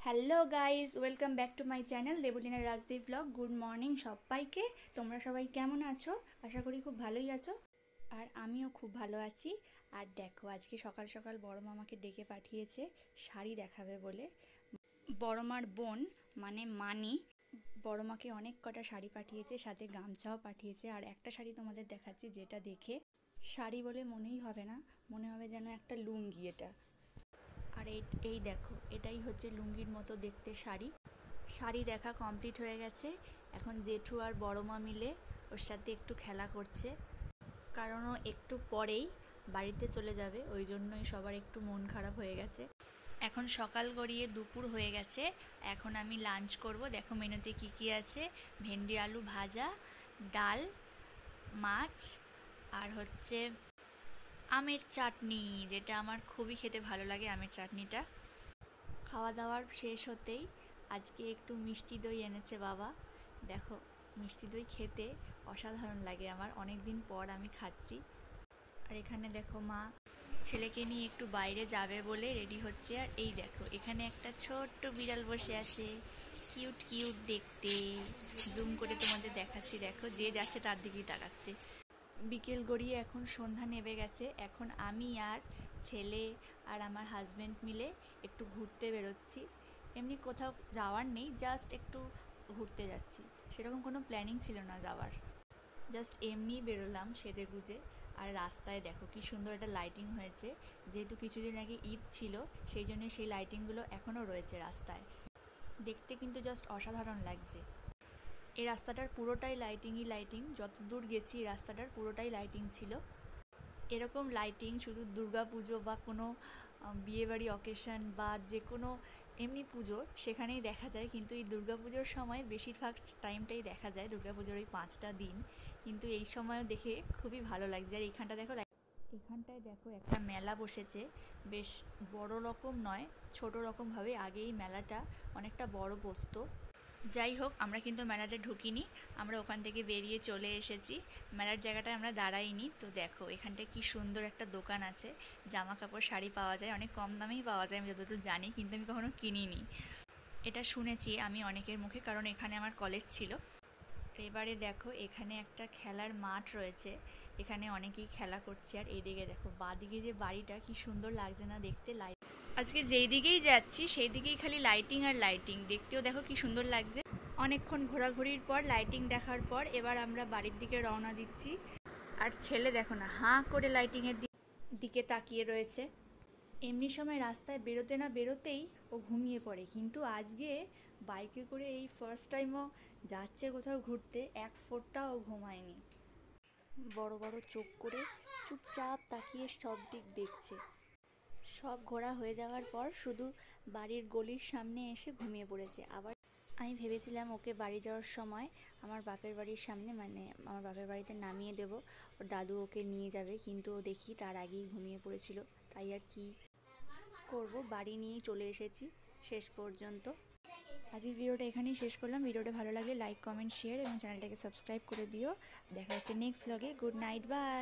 Hello guys, welcome back to my channel Debolina Rajdeep vlog. Good morning সবাইকে। তোমরা সবাই কেমন আছো? আশা করি খুব ভালোই আছো, আর আমিও খুব ভালো আছি। আর দেখো, আজকে সকাল সকাল বড় মামাকে ডেকে পাঠিয়েছে শাড়ি দেখাবে বলে। বড় মার বোন মানে মানি বড় মাকে অনেক কটা শাড়ি পাঠিয়েছে, সাথে গামছাও পাঠিয়েছে। আর একটা শাড়ি তোমাদের দেখাচ্ছি, যেটা দেখে শাড়ি বলে মনেই হবে না, মনে হবে যেন একটা লুঙ্গি এটা। আর এই দেখো, এটাই হচ্ছে লুঙ্গির মতো দেখতে শাড়ি। শাড়ি দেখা কমপ্লিট হয়ে গেছে। এখন জেঠু আর বড় মা মিলে ওর সাথে একটু খেলা করছে, কারণ ও একটু পরেই বাড়িতে চলে যাবে, ওই জন্যই সবার একটু মন খারাপ হয়ে গেছে। এখন সকাল গড়িয়ে দুপুর হয়ে গেছে। এখন আমি লাঞ্চ করব। দেখো মেনুতে কি কি আছে: ভেন্ডি আলু ভাজা, ডাল, মাছ, আর হচ্ছে আমের চাটনি, যেটা আমার খুবই খেতে ভালো লাগে আমের চাটনিটা। খাওয়া দাওয়ার শেষ হতেই আজকে একটু মিষ্টি দই এনেছে বাবা। দেখো, মিষ্টি দই খেতে অসাধারণ লাগে আমার, অনেক দিন পর আমি খাচ্ছি। আর এখানে দেখো, মা ছেলেকে নিয়ে একটু বাইরে যাবে বলে রেডি হচ্ছে। আর এই দেখো, এখানে একটা ছোট্ট বিড়াল বসে আছে, কিউট কিউট দেখতে। জুম করে তোমাদের দেখাচ্ছি, দেখো যে যাচ্ছে তার দিকেই তাকাচ্ছে। বিকেল গড়িয়ে এখন সন্ধ্যা নেমে গেছে। এখন আমি আর ছেলে আর আমার হাজব্যান্ড মিলে একটু ঘুরতে বেরোচ্ছি। এমনি কোথাও যাওয়ার নেই, জাস্ট একটু ঘুরতে যাচ্ছি। সেরকম কোনো প্ল্যানিং ছিল না যাওয়ার, জাস্ট এমনি বেরোলাম সেজে গুজে। আর রাস্তায় দেখো কি সুন্দর একটা লাইটিং হয়েছে। যেহেতু কিছুদিন আগে ঈদ ছিল, সেই জন্য সেই লাইটিংগুলো এখনও রয়েছে রাস্তায়। দেখতে কিন্তু জাস্ট অসাধারণ লাগছে। এই রাস্তাটার পুরোটাই লাইটিংই লাইটিং। যতদূর গেছি রাস্তাটার পুরোটাই লাইটিং ছিল। এরকম লাইটিং শুধু দুর্গা পুজো বা কোনো বিয়েবাড়ি অকেশন বা যে কোনো এমনি পুজো সেখানেই দেখা যায়, কিন্তু এই দুর্গা পুজোর সময় বেশিরভাগ টাইমটাই দেখা যায়, দুর্গা পুজোর ওই 5টা দিন। কিন্তু এই সময়ও দেখে খুবই ভালো লাগছে। আর এখানটায় দেখো একটা মেলা বসেছে, বেশ বড় রকম নয়, ছোট রকমভাবে। আগে এই মেলাটা অনেকটা বড় বসতো। যাই হোক, আমরা কিন্তু মেলাতে ঢুকিনি, আমরা ওখান থেকে বেরিয়ে চলে এসেছি। মেলার জায়গাটায় আমরা দাঁড়াইনি। তো দেখো, এখানটায় কি সুন্দর একটা দোকান আছে, জামা কাপড় শাড়ি পাওয়া যায়, অনেক কম দামেই পাওয়া যায় আমি যতটুকু জানি, কিন্তু আমি কখনো কিনিনি। এটা শুনেছি আমি অনেকের মুখে, কারণ এখানে আমার কলেজ ছিল। এবারে দেখো, এখানে একটা খেলার মাঠ রয়েছে, এখানে অনেকেই খেলা করছে। আর এইদিকে দেখো, বাঁদিকে যে বাড়িটা, কি সুন্দর লাগছে না দেখতে। আজকে যেই দিকেই যাচ্ছি সেই দিকেই খালি লাইটিং আর লাইটিং, দেখতেও দেখো কি সুন্দর লাগছে। অনেকক্ষণ ঘোরাঘুরির পর, লাইটিং দেখার পর, এবার আমরা বাড়ির দিকে রওনা দিচ্ছি। আর ছেলে দেখো না, হাঁ করে লাইটিংয়ের দিকে তাকিয়ে রয়েছে। এমনি সময় রাস্তায় বেরোতে না বেরোতেই ও ঘুমিয়ে পড়ে, কিন্তু আজকে বাইকে করে এই ফার্স্ট টাইমও যাচ্ছে কোথাও ঘুরতে, এক ফোঁটাও ঘুমায়নি। বড় বড় চোখ করে চুপচাপ তাকিয়ে সব দিক দেখছে। সব ঘোরা হয়ে যাওয়ার পর শুধু বাড়ির গলির সামনে এসে ঘুমিয়ে পড়েছে। আবার আমি ভেবেছিলাম ওকে বাড়ি যাওয়ার সময় আমার বাপের বাড়ির সামনে, মানে আমার বাপের বাড়িতে নামিয়ে দেব, ওর দাদু ওকে নিয়ে যাবে, কিন্তু ও দেখি তার আগেই ঘুমিয়ে পড়েছিল। তাই আর কি করব, বাড়ি নিয়েই চলে এসেছি শেষ পর্যন্ত। আজকের ভিডিওটা এখানেই শেষ করলাম। ভিডিওটা ভালো লাগলে লাইক কমেন্ট শেয়ার এবং চ্যানেলটাকে সাবস্ক্রাইব করে দিও। দেখা হচ্ছে নেক্সট ব্লগে। Good night, by.